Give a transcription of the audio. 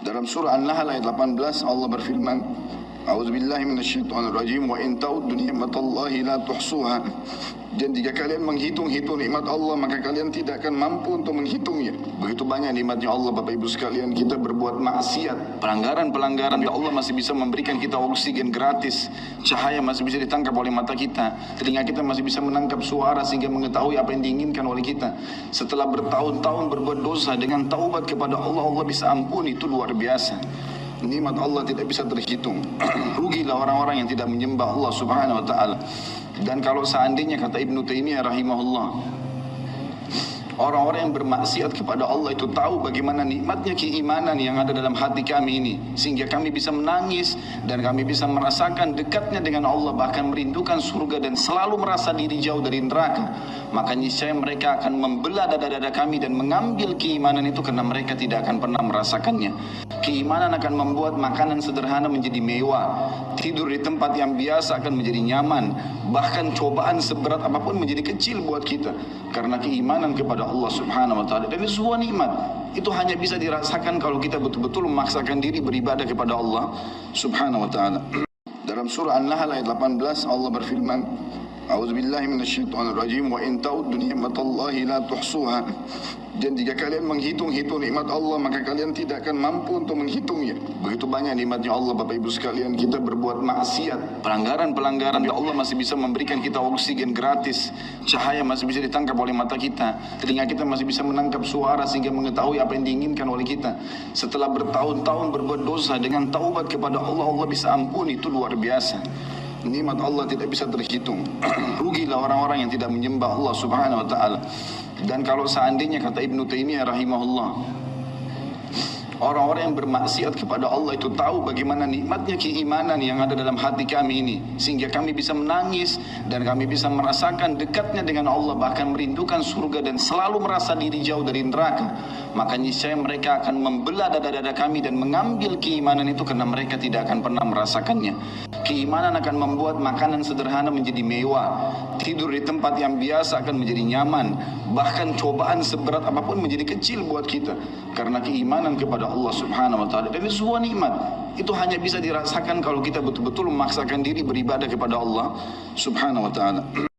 Dalam surah An-Nahl ayat 18 Allah berfirman, A'udzubillahi minasyaitonirrajim, wa in ta'uddu ni'matallahi la tuhsuha. Dan jika kalian menghitung-hitung nikmat Allah, maka kalian tidak akan mampu untuk menghitungnya. Begitu banyak nikmatnya Allah, Bapak Ibu sekalian. Kita berbuat maksiat, pelanggaran-pelanggaran, Allah masih bisa memberikan kita oksigen gratis, cahaya masih bisa ditangkap oleh mata kita, telinga kita masih bisa menangkap suara sehingga mengetahui apa yang diinginkan oleh kita. Setelah bertahun-tahun berbuat dosa, dengan taubat kepada Allah, Allah bisa ampuni. Itu luar biasa. Nikmat Allah tidak bisa terhitung. Rugilah orang-orang yang tidak menyembah Allah Subhanahu wa taala. Dan kalau seandainya, kata Ibnu Taimiyah rahimahullah, orang-orang yang bermaksiat kepada Allah itu tahu bagaimana nikmatnya keimanan yang ada dalam hati kami ini, sehingga kami bisa menangis dan kami bisa merasakan dekatnya dengan Allah, bahkan merindukan surga dan selalu merasa diri jauh dari neraka, maka niscaya mereka akan membelah dada-dada kami dan mengambil keimanan itu, karena mereka tidak akan pernah merasakannya. Keimanan akan membuat makanan sederhana menjadi mewah, tidur di tempat yang biasa akan menjadi nyaman, bahkan cobaan seberat apapun menjadi kecil buat kita, karena keimanan kepada Allah Subhanahu wa taala. Dan itu sebuah nikmat. Itu hanya bisa dirasakan kalau kita betul-betul memaksakan diri beribadah kepada Allah Subhanahu wa taala. Dalam surah An-Nahl ayat 18 Allah berfirman, A'udzubillahi minasyaitonirrajim, wa in ta'uddu ni'matallahi la tuhsuha. Dan jika kalian menghitung-hitung nikmat Allah, maka kalian tidak akan mampu untuk menghitungnya. Begitu banyak nikmatnya Allah, Bapak Ibu sekalian. Kita berbuat maksiat, pelanggaran-pelanggaran, Allah masih bisa memberikan kita oksigen gratis, cahaya masih bisa ditangkap oleh mata kita, telinga kita masih bisa menangkap suara sehingga mengetahui apa yang diinginkan oleh kita. Setelah bertahun-tahun berbuat dosa, dengan taubat kepada Allah, Allah bisa ampuni. Itu luar biasa. Nikmat Allah tidak bisa terhitung. Rugilah orang-orang yang tidak menyembah Allah Subhanahu wa taala. Dan kalau seandainya, kata Ibnu Taimiyah rahimahullah, orang-orang yang bermaksiat kepada Allah itu tahu bagaimana nikmatnya keimanan yang ada dalam hati kami ini, sehingga kami bisa menangis dan kami bisa merasakan dekatnya dengan Allah, bahkan merindukan surga dan selalu merasa diri jauh dari neraka, maka niscaya mereka akan membelah dada-dada kami dan mengambil keimanan itu, karena mereka tidak akan pernah merasakannya. Keimanan akan membuat makanan sederhana menjadi mewah, tidur di tempat yang biasa akan menjadi nyaman, bahkan cobaan seberat apapun menjadi kecil buat kita, karena keimanan kepada Allah Subhanahu wa taala. Dan itu sebuah nikmat. Itu hanya bisa dirasakan kalau kita betul-betul memaksakan diri beribadah kepada Allah Subhanahu wa taala.